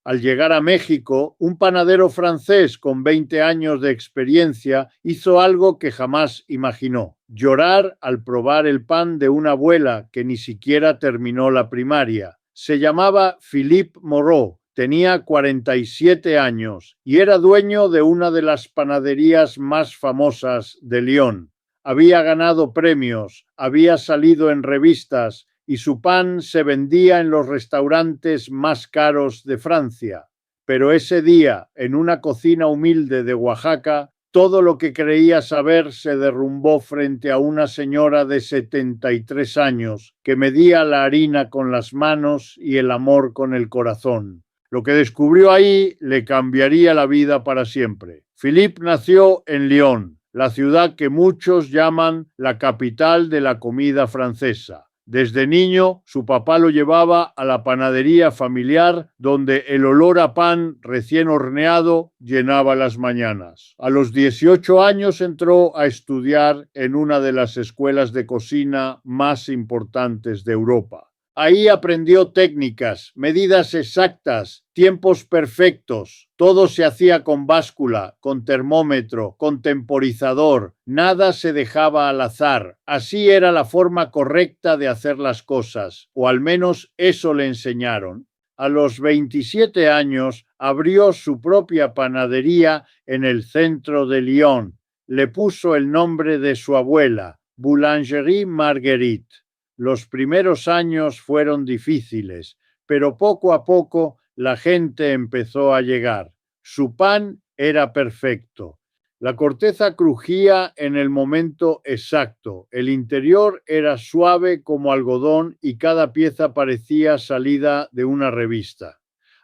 Al llegar a México, un panadero francés con 20 años de experiencia hizo algo que jamás imaginó: llorar al probar el pan de una abuela que ni siquiera terminó la primaria. Se llamaba Philippe Moreau, tenía 47 años y era dueño de una de las panaderías más famosas de Lyon. Había ganado premios, había salido en revistas y su pan se vendía en los restaurantes más caros de Francia. Pero ese día, en una cocina humilde de Oaxaca, todo lo que creía saber se derrumbó frente a una señora de 73 años que medía la harina con las manos y el amor con el corazón. Lo que descubrió ahí le cambiaría la vida para siempre. Philippe nació en Lyon, la ciudad que muchos llaman la capital de la comida francesa. Desde niño, su papá lo llevaba a la panadería familiar, donde el olor a pan recién horneado llenaba las mañanas. A los 18 años entró a estudiar en una de las escuelas de cocina más importantes de Europa. Ahí aprendió técnicas, medidas exactas, tiempos perfectos. Todo se hacía con báscula, con termómetro, con temporizador. Nada se dejaba al azar. Así era la forma correcta de hacer las cosas, o al menos eso le enseñaron. A los 27 años abrió su propia panadería en el centro de Lyon. Le puso el nombre de su abuela, Boulangerie Marguerite. Los primeros años fueron difíciles, pero poco a poco la gente empezó a llegar. Su pan era perfecto. La corteza crujía en el momento exacto. El interior era suave como algodón y cada pieza parecía salida de una revista.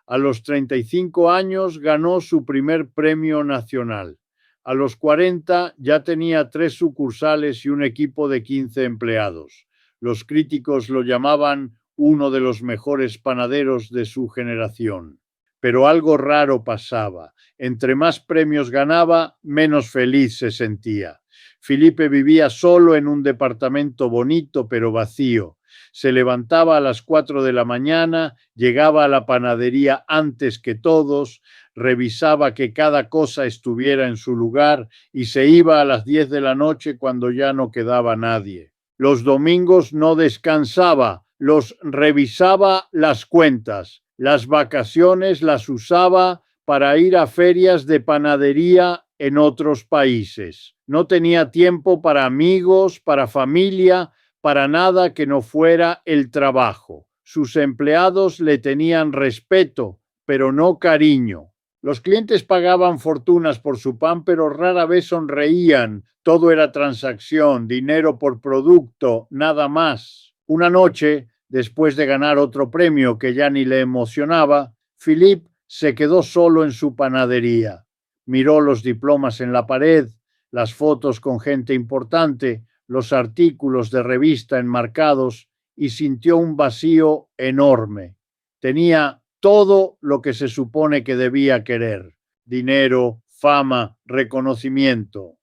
A los 35 años ganó su primer premio nacional. A los 40 ya tenía 3 sucursales y un equipo de 15 empleados. Los críticos lo llamaban uno de los mejores panaderos de su generación. Pero algo raro pasaba. Entre más premios ganaba, menos feliz se sentía. Philippe vivía solo en un departamento bonito pero vacío. Se levantaba a las 4 de la mañana, llegaba a la panadería antes que todos, revisaba que cada cosa estuviera en su lugar y se iba a las 10 de la noche cuando ya no quedaba nadie. Los domingos no descansaba, los revisaba las cuentas. Las vacaciones las usaba para ir a ferias de panadería en otros países. No tenía tiempo para amigos, para familia, para nada que no fuera el trabajo. Sus empleados le tenían respeto, pero no cariño. Los clientes pagaban fortunas por su pan, pero rara vez sonreían. Todo era transacción, dinero por producto, nada más. Una noche, después de ganar otro premio que ya ni le emocionaba, Philippe se quedó solo en su panadería. Miró los diplomas en la pared, las fotos con gente importante, los artículos de revista enmarcados y sintió un vacío enorme. Tenía todo lo que se supone que debía querer: dinero, fama, reconocimiento.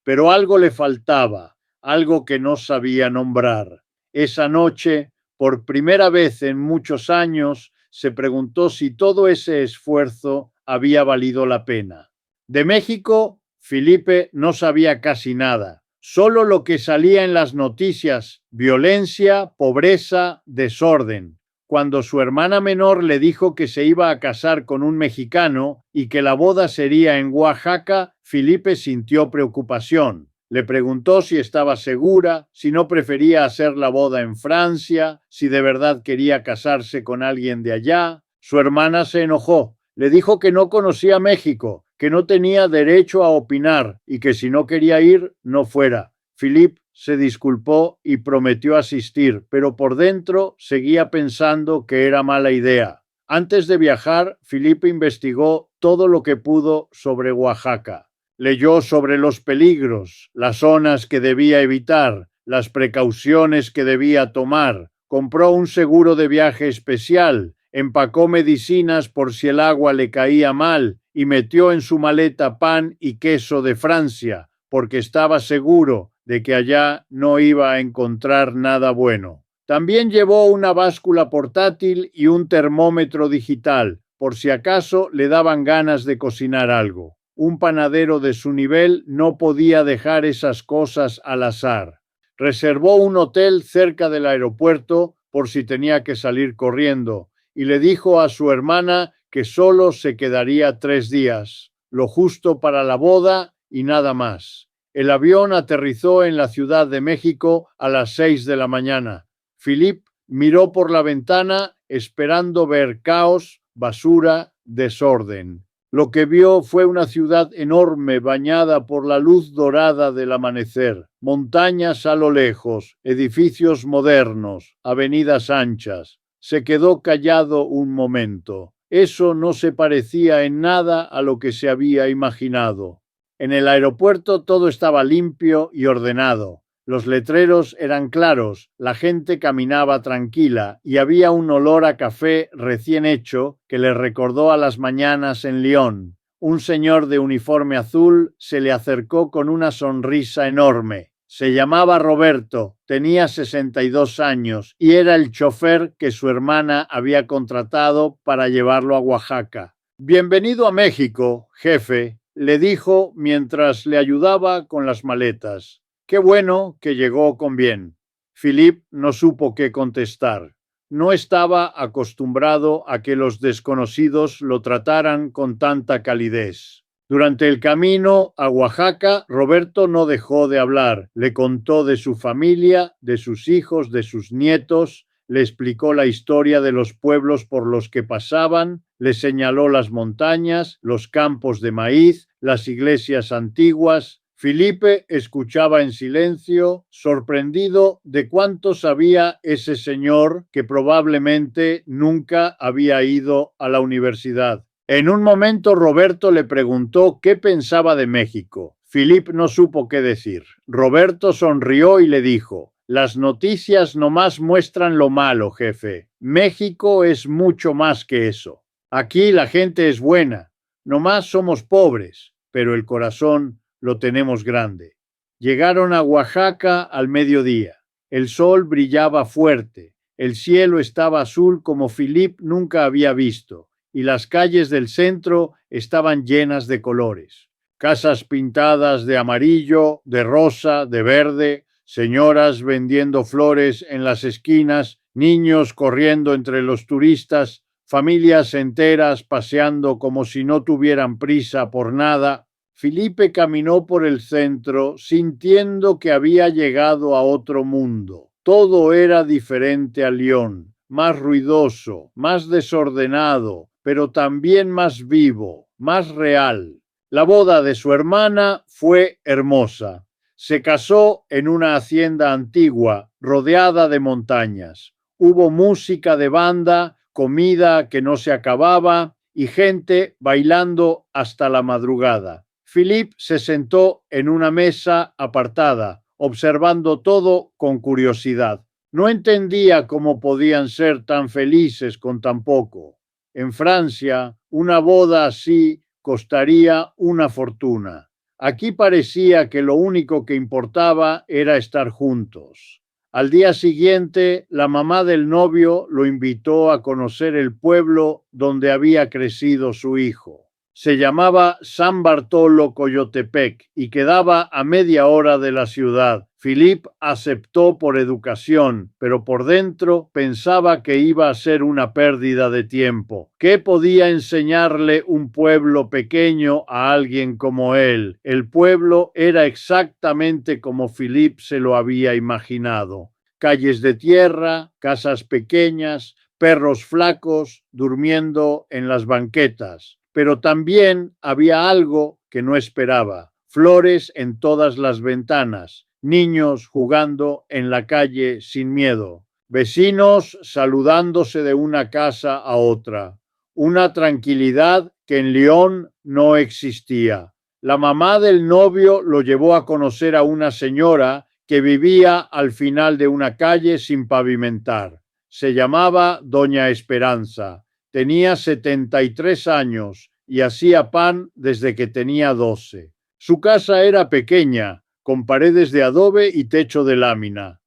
Pero algo le faltaba, algo que no sabía nombrar. Esa noche, por primera vez en muchos años, se preguntó si todo ese esfuerzo había valido la pena. De México, Philippe no sabía casi nada, solo lo que salía en las noticias: violencia, pobreza, desorden. Cuando su hermana menor le dijo que se iba a casar con un mexicano y que la boda sería en Oaxaca, Philippe sintió preocupación. Le preguntó si estaba segura, si no prefería hacer la boda en Francia, si de verdad quería casarse con alguien de allá. Su hermana se enojó. Le dijo que no conocía México, que no tenía derecho a opinar y que si no quería ir, no fuera. Philippe se disculpó y prometió asistir, pero por dentro seguía pensando que era mala idea. Antes de viajar, Philippe investigó todo lo que pudo sobre Oaxaca. Leyó sobre los peligros, las zonas que debía evitar, las precauciones que debía tomar. Compró un seguro de viaje especial, empacó medicinas por si el agua le caía mal y metió en su maleta pan y queso de Francia, porque estaba seguro de que allá no iba a encontrar nada bueno. También llevó una báscula portátil y un termómetro digital, por si acaso le daban ganas de cocinar algo. Un panadero de su nivel no podía dejar esas cosas al azar. Reservó un hotel cerca del aeropuerto por si tenía que salir corriendo y le dijo a su hermana que solo se quedaría 3 días, lo justo para la boda y nada más. El avión aterrizó en la Ciudad de México a las 6 de la mañana. Philippe miró por la ventana esperando ver caos, basura, desorden. Lo que vio fue una ciudad enorme bañada por la luz dorada del amanecer, montañas a lo lejos, edificios modernos, avenidas anchas. Se quedó callado un momento. Eso no se parecía en nada a lo que se había imaginado. En el aeropuerto todo estaba limpio y ordenado. Los letreros eran claros, la gente caminaba tranquila y había un olor a café recién hecho que le recordó a las mañanas en Lyon. Un señor de uniforme azul se le acercó con una sonrisa enorme. Se llamaba Roberto, tenía 62 años y era el chofer que su hermana había contratado para llevarlo a Oaxaca. «Bienvenido a México, jefe», le dijo mientras le ayudaba con las maletas. «Qué bueno que llegó con bien». Philippe no supo qué contestar. No estaba acostumbrado a que los desconocidos lo trataran con tanta calidez. Durante el camino a Oaxaca, Roberto no dejó de hablar. Le contó de su familia, de sus hijos, de sus nietos, le explicó la historia de los pueblos por los que pasaban, le señaló las montañas, los campos de maíz, las iglesias antiguas. Felipe escuchaba en silencio, sorprendido de cuánto sabía ese señor que probablemente nunca había ido a la universidad. En un momento Roberto le preguntó qué pensaba de México. Philippe no supo qué decir. Roberto sonrió y le dijo: «Las noticias nomás muestran lo malo, jefe. México es mucho más que eso. Aquí la gente es buena, nomás somos pobres, pero el corazón lo tenemos grande». Llegaron a Oaxaca al mediodía. El sol brillaba fuerte, el cielo estaba azul como Philippe nunca había visto, y las calles del centro estaban llenas de colores. Casas pintadas de amarillo, de rosa, de verde, señoras vendiendo flores en las esquinas, niños corriendo entre los turistas, familias enteras paseando como si no tuvieran prisa por nada. Felipe caminó por el centro sintiendo que había llegado a otro mundo. Todo era diferente a Lyon, más ruidoso, más desordenado, pero también más vivo, más real. La boda de su hermana fue hermosa. Se casó en una hacienda antigua, rodeada de montañas. Hubo música de banda, comida que no se acababa y gente bailando hasta la madrugada. Philippe se sentó en una mesa apartada, observando todo con curiosidad. No entendía cómo podían ser tan felices con tan poco. En Francia, una boda así costaría una fortuna. Aquí parecía que lo único que importaba era estar juntos. Al día siguiente, la mamá del novio lo invitó a conocer el pueblo donde había crecido su hijo. Se llamaba San Bartolo Coyotepec y quedaba a media hora de la ciudad. Philippe aceptó por educación, pero por dentro pensaba que iba a ser una pérdida de tiempo. ¿Qué podía enseñarle un pueblo pequeño a alguien como él? El pueblo era exactamente como Philippe se lo había imaginado. Calles de tierra, casas pequeñas, perros flacos durmiendo en las banquetas. Pero también había algo que no esperaba: flores en todas las ventanas, niños jugando en la calle sin miedo, vecinos saludándose de una casa a otra, una tranquilidad que en Lyon no existía. La mamá del novio lo llevó a conocer a una señora que vivía al final de una calle sin pavimentar. Se llamaba Doña Esperanza. Tenía 73 años y hacía pan desde que tenía 12. Su casa era pequeña, con paredes de adobe y techo de lámina.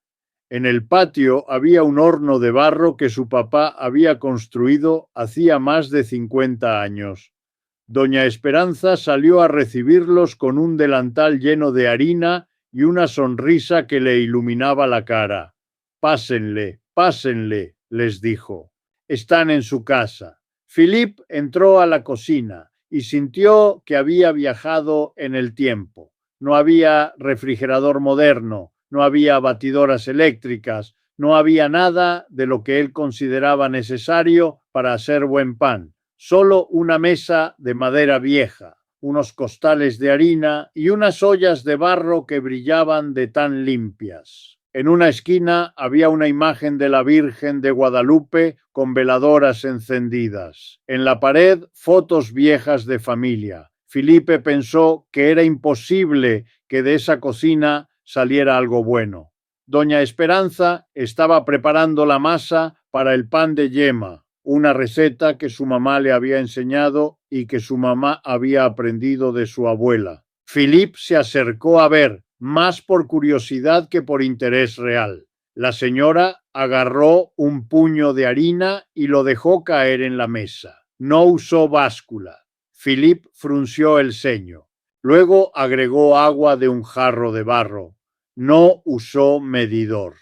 En el patio había un horno de barro que su papá había construido hacía más de 50 años. Doña Esperanza salió a recibirlos con un delantal lleno de harina y una sonrisa que le iluminaba la cara. Pásenle, pásenle, les dijo. Están en su casa. Philippe entró a la cocina y sintió que había viajado en el tiempo. No había refrigerador moderno, no había batidoras eléctricas, no había nada de lo que él consideraba necesario para hacer buen pan. Solo una mesa de madera vieja, unos costales de harina y unas ollas de barro que brillaban de tan limpias. En una esquina había una imagen de la Virgen de Guadalupe con veladoras encendidas. En la pared, fotos viejas de familia. Felipe pensó que era imposible que de esa cocina saliera algo bueno. Doña Esperanza estaba preparando la masa para el pan de yema, una receta que su mamá le había enseñado y que su mamá había aprendido de su abuela. Philippe se acercó a ver, más por curiosidad que por interés real. La señora agarró un puño de harina y lo dejó caer en la mesa. No usó báscula. Philippe frunció el ceño. Luego agregó agua de un jarro de barro. No usó medidor.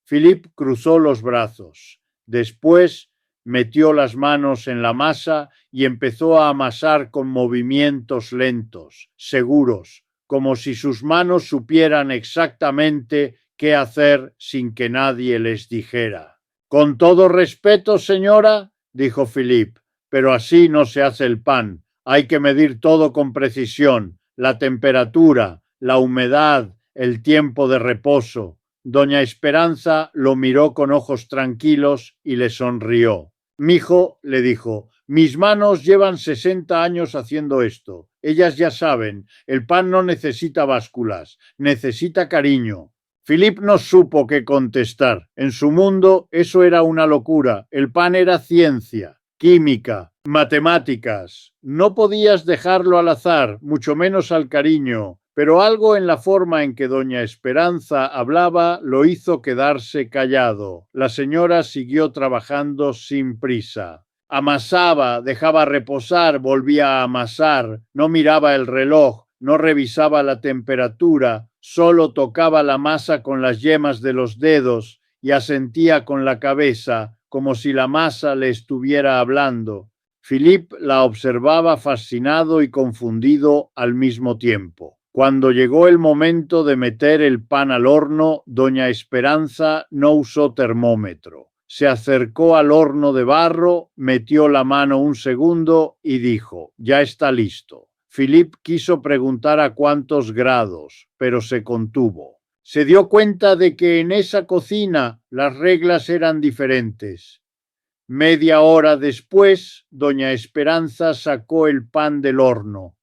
Philippe cruzó los brazos. Después metió las manos en la masa y empezó a amasar con movimientos lentos, seguros, como si sus manos supieran exactamente qué hacer sin que nadie les dijera. Con todo respeto, señora, dijo Philippe, pero así no se hace el pan. Hay que medir todo con precisión, la temperatura, la humedad, el tiempo de reposo. Doña Esperanza lo miró con ojos tranquilos y le sonrió. Mijo, le dijo, mis manos llevan 60 años haciendo esto. Ellas ya saben, el pan no necesita básculas, necesita cariño. Philippe no supo qué contestar. En su mundo eso era una locura. El pan era ciencia, química, matemáticas. No podías dejarlo al azar, mucho menos al cariño. Pero algo en la forma en que doña Esperanza hablaba lo hizo quedarse callado. La señora siguió trabajando sin prisa. Amasaba, dejaba reposar, volvía a amasar, no miraba el reloj, no revisaba la temperatura, solo tocaba la masa con las yemas de los dedos y asentía con la cabeza, como si la masa le estuviera hablando. Philippe la observaba fascinado y confundido al mismo tiempo. Cuando llegó el momento de meter el pan al horno, doña Esperanza no usó termómetro. Se acercó al horno de barro, metió la mano un segundo y dijo, ya está listo. Philippe quiso preguntar a cuántos grados, pero se contuvo. Se dio cuenta de que en esa cocina las reglas eran diferentes. Media hora después, doña Esperanza sacó el pan del horno.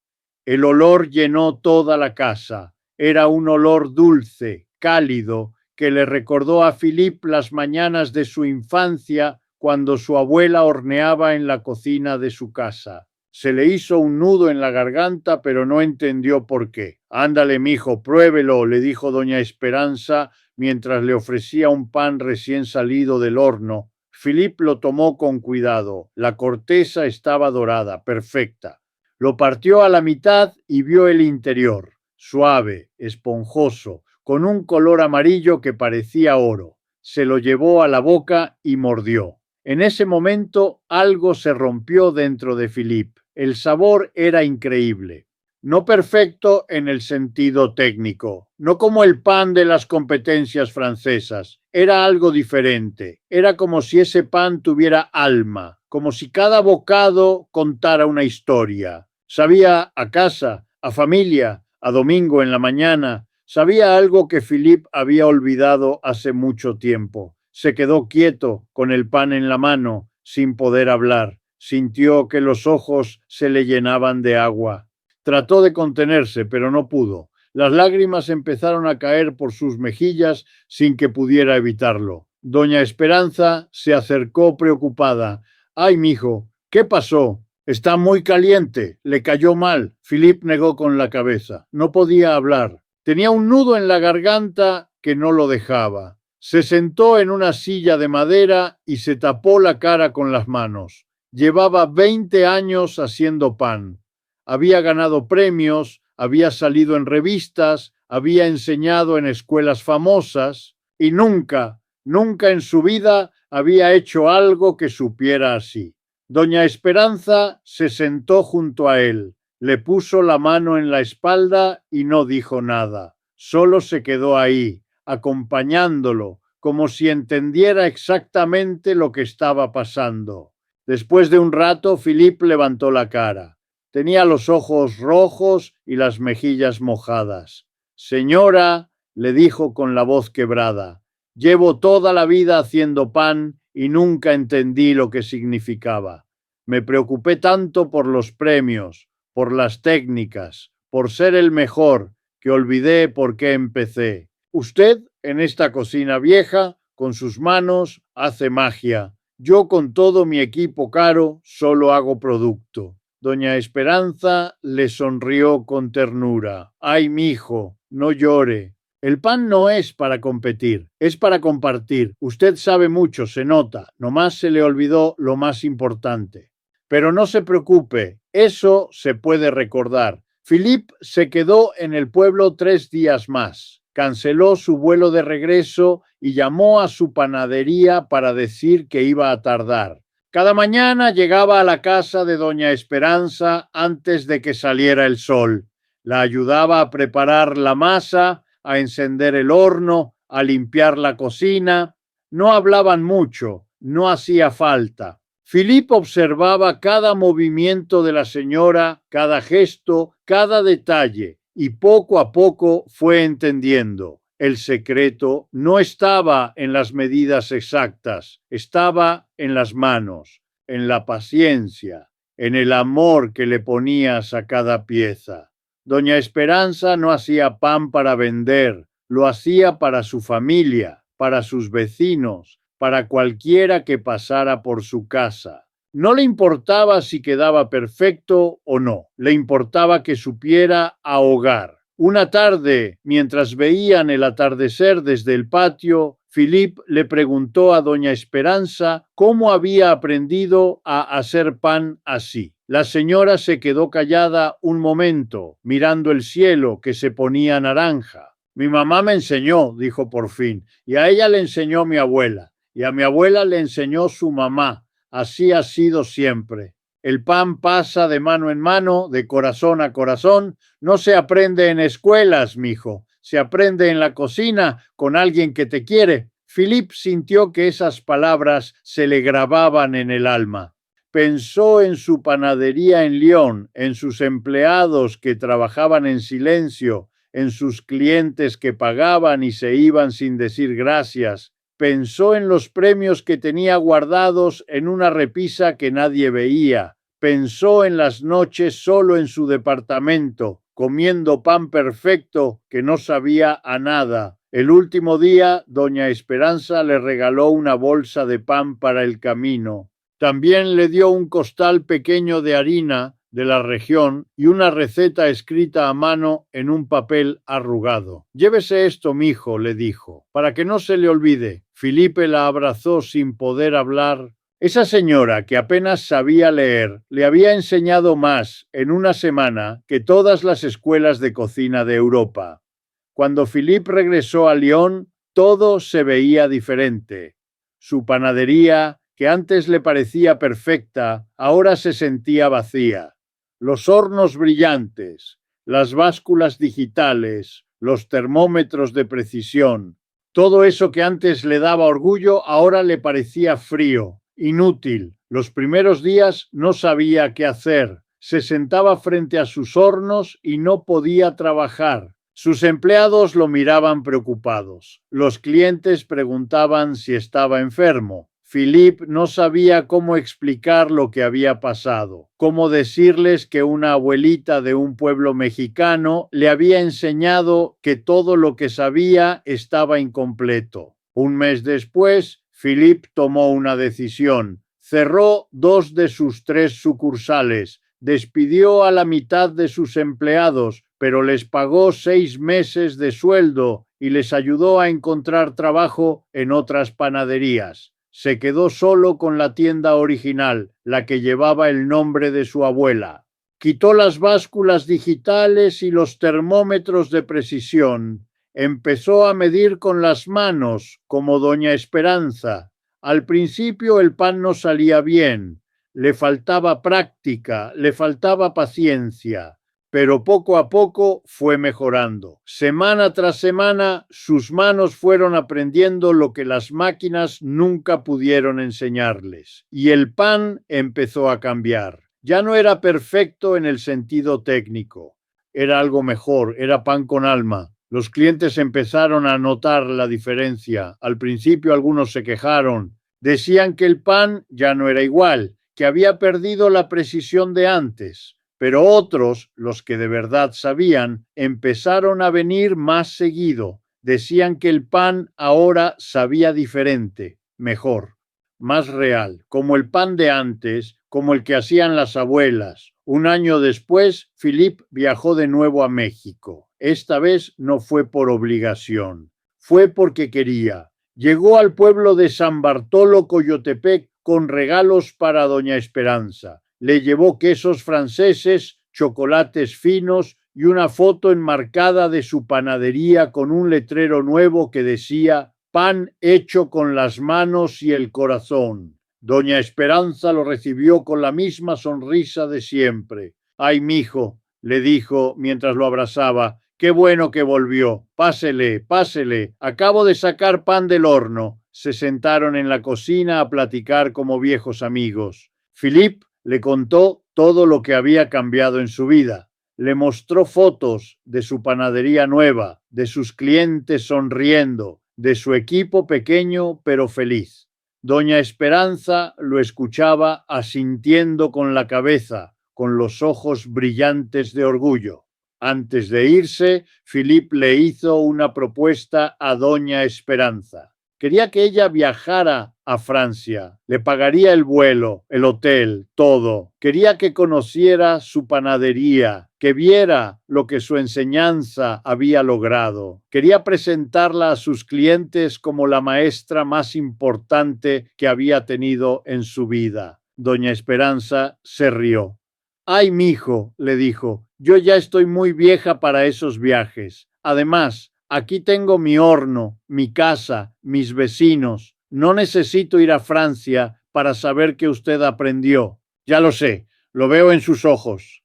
El olor llenó toda la casa. Era un olor dulce, cálido, que le recordó a Philippe las mañanas de su infancia cuando su abuela horneaba en la cocina de su casa. Se le hizo un nudo en la garganta, pero no entendió por qué. Ándale, mijo, pruébelo, le dijo doña Esperanza mientras le ofrecía un pan recién salido del horno. Philippe lo tomó con cuidado. La corteza estaba dorada, perfecta. Lo partió a la mitad y vio el interior, suave, esponjoso, con un color amarillo que parecía oro. Se lo llevó a la boca y mordió. En ese momento algo se rompió dentro de Philippe. El sabor era increíble. No perfecto en el sentido técnico, no como el pan de las competencias francesas. Era algo diferente. Era como si ese pan tuviera alma, como si cada bocado contara una historia. Sabía a casa, a familia, a domingo en la mañana. Sabía algo que Philippe había olvidado hace mucho tiempo. Se quedó quieto, con el pan en la mano, sin poder hablar. Sintió que los ojos se le llenaban de agua. Trató de contenerse, pero no pudo. Las lágrimas empezaron a caer por sus mejillas sin que pudiera evitarlo. Doña Esperanza se acercó preocupada. «Ay, mijo, ¿qué pasó? Está muy caliente. Le cayó mal». Philippe negó con la cabeza. No podía hablar. Tenía un nudo en la garganta que no lo dejaba. Se sentó en una silla de madera y se tapó la cara con las manos. Llevaba 20 años haciendo pan. Había ganado premios, había salido en revistas, había enseñado en escuelas famosas y nunca en su vida había hecho algo que supiera así. Doña Esperanza se sentó junto a él, le puso la mano en la espalda y no dijo nada. Solo se quedó ahí, acompañándolo, como si entendiera exactamente lo que estaba pasando. Después de un rato, Philippe levantó la cara. Tenía los ojos rojos y las mejillas mojadas. Señora, le dijo con la voz quebrada, llevo toda la vida haciendo pan y nunca entendí lo que significaba. Me preocupé tanto por los premios, por las técnicas, por ser el mejor, que olvidé por qué empecé. Usted, en esta cocina vieja, con sus manos, hace magia. Yo, con todo mi equipo caro, solo hago producto. Doña Esperanza le sonrió con ternura. Ay, mijo, no llore. El pan no es para competir, es para compartir. Usted sabe mucho, se nota. Nomás se le olvidó lo más importante. Pero no se preocupe, eso se puede recordar. Philippe se quedó en el pueblo 3 días más. Canceló su vuelo de regreso y llamó a su panadería para decir que iba a tardar. Cada mañana llegaba a la casa de doña Esperanza antes de que saliera el sol. La ayudaba a preparar la masa, a encender el horno, a limpiar la cocina. No hablaban mucho, no hacía falta. Philippe observaba cada movimiento de la señora, cada gesto, cada detalle, y poco a poco fue entendiendo. El secreto no estaba en las medidas exactas, estaba en las manos, en la paciencia, en el amor que le ponías a cada pieza. Doña Esperanza no hacía pan para vender, lo hacía para su familia, para sus vecinos, para cualquiera que pasara por su casa. No le importaba si quedaba perfecto o no, le importaba que supiera ahogar. Una tarde, mientras veían el atardecer desde el patio, Philippe le preguntó a doña Esperanza cómo había aprendido a hacer pan así. La señora se quedó callada un momento, mirando el cielo que se ponía naranja. Mi mamá me enseñó, dijo por fin, y a ella le enseñó mi abuela, y a mi abuela le enseñó su mamá. Así ha sido siempre. El pan pasa de mano en mano, de corazón a corazón. No se aprende en escuelas, mijo. Se aprende en la cocina con alguien que te quiere. Philippe sintió que esas palabras se le grababan en el alma. Pensó en su panadería en Lyon, en sus empleados que trabajaban en silencio, en sus clientes que pagaban y se iban sin decir gracias. Pensó en los premios que tenía guardados en una repisa que nadie veía. Pensó en las noches solo en su departamento, comiendo pan perfecto que no sabía a nada. El último día, doña Esperanza le regaló una bolsa de pan para el camino. También le dio un costal pequeño de harina de la región y una receta escrita a mano en un papel arrugado. Llévese esto, mijo, le dijo, para que no se le olvide. Philippe la abrazó sin poder hablar. Esa señora, que apenas sabía leer, le había enseñado más en una semana que todas las escuelas de cocina de Europa. Cuando Philippe regresó a Lyon, todo se veía diferente. Su panadería, que antes le parecía perfecta, ahora se sentía vacía. Los hornos brillantes, las básculas digitales, los termómetros de precisión, todo eso que antes le daba orgullo ahora le parecía frío, inútil. Los primeros días no sabía qué hacer. Se sentaba frente a sus hornos y no podía trabajar. Sus empleados lo miraban preocupados. Los clientes preguntaban si estaba enfermo. Philippe no sabía cómo explicar lo que había pasado, cómo decirles que una abuelita de un pueblo mexicano le había enseñado que todo lo que sabía estaba incompleto. Un mes después, Philippe tomó una decisión. Cerró 2 de sus 3 sucursales, despidió a la mitad de sus empleados, pero les pagó 6 meses de sueldo y les ayudó a encontrar trabajo en otras panaderías. Se quedó solo con la tienda original, la que llevaba el nombre de su abuela. Quitó las básculas digitales y los termómetros de precisión. Empezó a medir con las manos, como doña Esperanza. Al principio el pan no salía bien. Le faltaba práctica, le faltaba paciencia, pero poco a poco fue mejorando. Semana tras semana, sus manos fueron aprendiendo lo que las máquinas nunca pudieron enseñarles, y el pan empezó a cambiar. Ya no era perfecto en el sentido técnico, era algo mejor, era pan con alma. Los clientes empezaron a notar la diferencia. Al principio algunos se quejaron, decían que el pan ya no era igual, que había perdido la precisión de antes. Pero otros, los que de verdad sabían, empezaron a venir más seguido. Decían que el pan ahora sabía diferente, mejor, más real, como el pan de antes, como el que hacían las abuelas. Un año después, Philippe viajó de nuevo a México. Esta vez no fue por obligación, fue porque quería. Llegó al pueblo de San Bartolo, Coyotepec, con regalos para doña Esperanza. Le llevó quesos franceses, chocolates finos y una foto enmarcada de su panadería con un letrero nuevo que decía «Pan hecho con las manos y el corazón». Doña Esperanza lo recibió con la misma sonrisa de siempre. «Ay, mijo», le dijo mientras lo abrazaba, «qué bueno que volvió. Pásele, pásele. Acabo de sacar pan del horno». Se sentaron en la cocina a platicar como viejos amigos. Philippe le contó todo lo que había cambiado en su vida. Le mostró fotos de su panadería nueva, de sus clientes sonriendo, de su equipo pequeño pero feliz. Doña Esperanza lo escuchaba asintiendo con la cabeza, con los ojos brillantes de orgullo. Antes de irse, Philippe le hizo una propuesta a doña Esperanza. Quería que ella viajara a Francia, le pagaría el vuelo, el hotel, todo. Quería que conociera su panadería, que viera lo que su enseñanza había logrado. Quería presentarla a sus clientes como la maestra más importante que había tenido en su vida. Doña Esperanza se rió. «Ay, mijo», le dijo, «yo ya estoy muy vieja para esos viajes. Además, aquí tengo mi horno, mi casa, mis vecinos. No necesito ir a Francia para saber que usted aprendió. Ya lo sé, lo veo en sus ojos».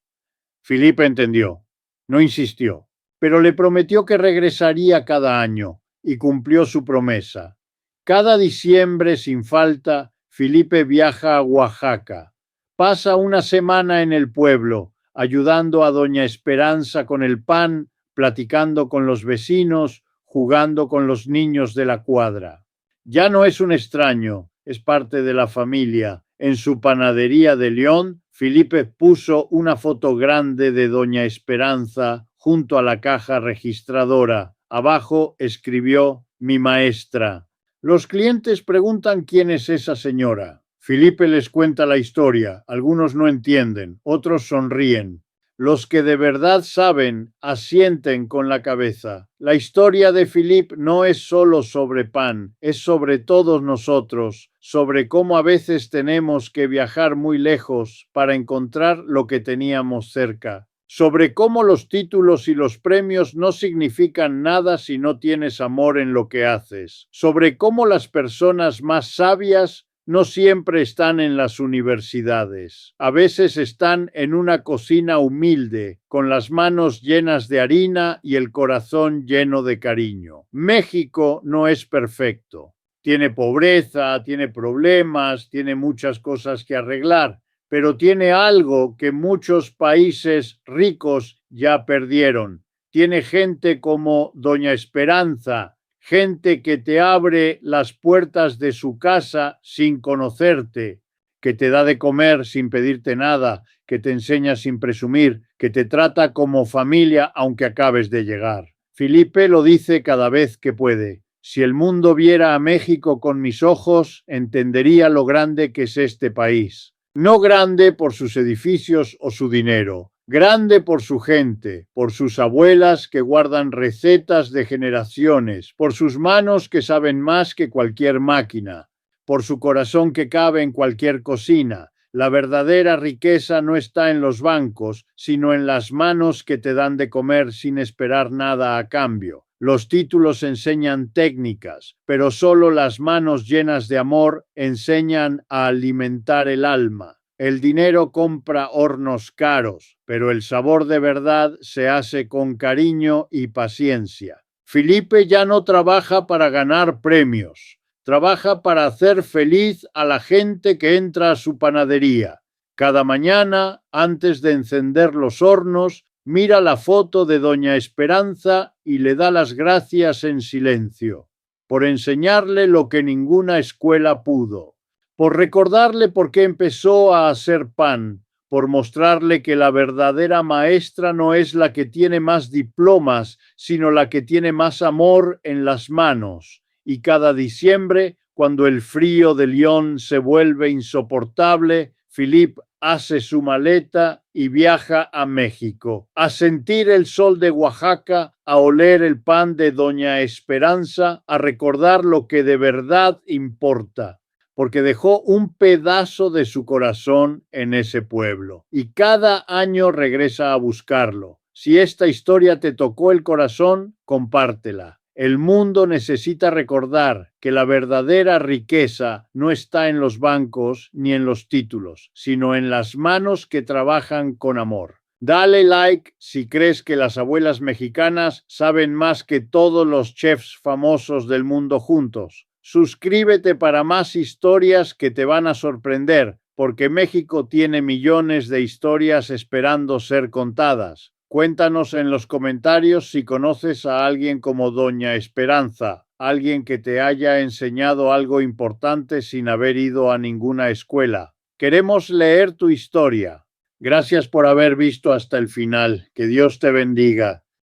Philippe entendió. No insistió, pero le prometió que regresaría cada año y cumplió su promesa. Cada diciembre, sin falta, Philippe viaja a Oaxaca. Pasa una semana en el pueblo, ayudando a doña Esperanza con el pan, platicando con los vecinos, jugando con los niños de la cuadra. Ya no es un extraño, es parte de la familia. En su panadería de León, Philippe puso una foto grande de doña Esperanza junto a la caja registradora. Abajo escribió «Mi maestra». Los clientes preguntan quién es esa señora. Philippe les cuenta la historia. Algunos no entienden, otros sonríen. Los que de verdad saben asienten con la cabeza. La historia de Philippe no es solo sobre pan, es sobre todos nosotros, sobre cómo a veces tenemos que viajar muy lejos para encontrar lo que teníamos cerca, sobre cómo los títulos y los premios no significan nada si no tienes amor en lo que haces, sobre cómo las personas más sabias no siempre están en las universidades. A veces están en una cocina humilde, con las manos llenas de harina y el corazón lleno de cariño. México no es perfecto. Tiene pobreza, tiene problemas, tiene muchas cosas que arreglar, pero tiene algo que muchos países ricos ya perdieron. Tiene gente como doña Esperanza, gente que te abre las puertas de su casa sin conocerte, que te da de comer sin pedirte nada, que te enseña sin presumir, que te trata como familia aunque acabes de llegar. Philippe lo dice cada vez que puede. Si el mundo viera a México con mis ojos, entendería lo grande que es este país. No grande por sus edificios o su dinero, grande por su gente, por sus abuelas que guardan recetas de generaciones, por sus manos que saben más que cualquier máquina, por su corazón que cabe en cualquier cocina. La verdadera riqueza no está en los bancos, sino en las manos que te dan de comer sin esperar nada a cambio. Los títulos enseñan técnicas, pero solo las manos llenas de amor enseñan a alimentar el alma. El dinero compra hornos caros, pero el sabor de verdad se hace con cariño y paciencia. Felipe ya no trabaja para ganar premios, trabaja para hacer feliz a la gente que entra a su panadería. Cada mañana, antes de encender los hornos, mira la foto de Doña Esperanza y le da las gracias en silencio, por enseñarle lo que ninguna escuela pudo, por recordarle por qué empezó a hacer pan, por mostrarle que la verdadera maestra no es la que tiene más diplomas, sino la que tiene más amor en las manos. Y cada diciembre, cuando el frío de Lyon se vuelve insoportable, Philippe hace su maleta y viaja a México, a sentir el sol de Oaxaca, a oler el pan de Doña Esperanza, a recordar lo que de verdad importa, porque dejó un pedazo de su corazón en ese pueblo y cada año regresa a buscarlo. Si esta historia te tocó el corazón, compártela. El mundo necesita recordar que la verdadera riqueza no está en los bancos ni en los títulos, sino en las manos que trabajan con amor. Dale like si crees que las abuelas mexicanas saben más que todos los chefs famosos del mundo juntos. Suscríbete para más historias que te van a sorprender, porque México tiene millones de historias esperando ser contadas. Cuéntanos en los comentarios si conoces a alguien como Doña Esperanza, alguien que te haya enseñado algo importante sin haber ido a ninguna escuela. Queremos leer tu historia. Gracias por haber visto hasta el final. Que Dios te bendiga.